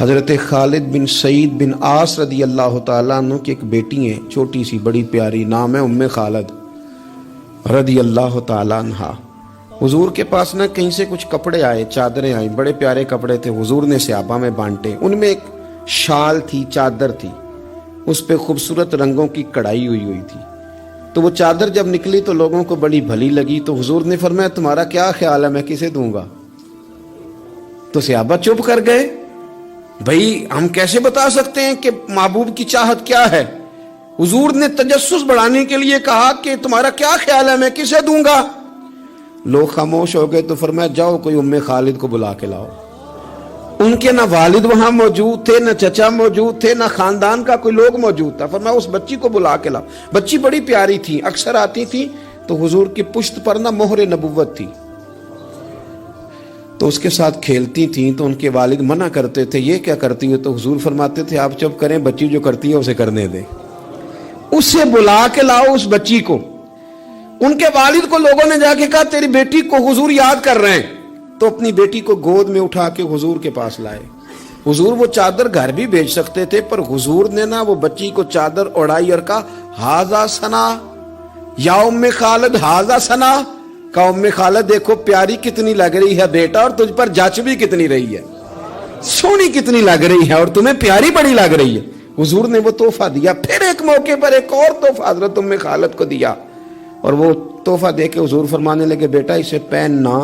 حضرت خالد بن سعید بن عاص رضی اللہ تعالیٰ عنہ کی ایک بیٹی ہیں، چھوٹی سی بڑی پیاری، نام ہے ام خالد رضی اللہ تعالیٰ عنہ۔ حضور کے پاس نہ کہیں سے کچھ کپڑے آئے، چادریں آئیں، بڑے پیارے کپڑے تھے، حضور نے صحابہ میں بانٹے۔ ان میں ایک شال تھی، چادر تھی، اس پہ خوبصورت رنگوں کی کڑھائی ہوئی تھی۔ تو وہ چادر جب نکلی تو لوگوں کو بڑی بھلی لگی، تو حضور نے فرمایا تمہارا کیا خیال ہے، میں کسے دوں گا؟ تو صحابہ چپ کر گئے، بھئی ہم کیسے بتا سکتے ہیں کہ محبوب کی چاہت کیا ہے؟ حضور نے تجسس بڑھانے کے لیے کہا کہ تمہارا کیا خیال ہے، میں کسے دوں گا؟ لوگ خاموش ہو گئے تو فرمایا جاؤ کوئی ام خالد کو بلا کے لاؤ۔ ان کے نہ والد وہاں موجود تھے، نہ چچا موجود تھے، نہ خاندان کا کوئی لوگ موجود تھا۔ فرمایا اس بچی کو بلا کے لاؤ۔ بچی بڑی پیاری تھی، اکثر آتی تھی تو حضور کی پشت پر نہ مہر نبوت تھی، تو اس کے ساتھ کھیلتی تھیں۔ تو ان کے والد منع کرتے تھے یہ کیا کرتی ہو؟ تو حضور فرماتے تھے آپ چپ کریں، بچی جو کرتی ہے اسے کرنے دیں، اسے بلا کے لاؤ اس بچی کو۔ ان کے والد کو لوگوں نے جا کے کہا تیری بیٹی کو حضور یاد کر رہے ہیں، تو اپنی بیٹی کو گود میں اٹھا کے حضور کے پاس لائے۔ حضور وہ چادر گھر بھی بھیج سکتے تھے، پر حضور نے نا وہ بچی کو چادر اڑائی اور کہا ہاذا ثنا یا ام خالد ہاذا ثنا، کہا ام خالد دیکھو پیاری کتنی لگ رہی ہے بیٹا، اور تجھ پر جچ بھی کتنی رہی ہے، سونی کتنی لگ رہی ہے، اور تمہیں پیاری بڑی لگ رہی ہے۔ حضور نے وہ تحفہ دیا۔ پھر ایک موقع پر ایک اور تحفہ حضرت ام خالد کو دیا، اور وہ تحفہ دے کے حضور فرمانے لگے بیٹا اسے پہننا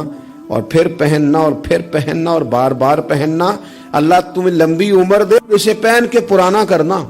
اور پھر پہننا اور پھر پہننا اور بار بار پہننا، اللہ تمہیں لمبی عمر دے، اسے پہن کے پرانا کرنا۔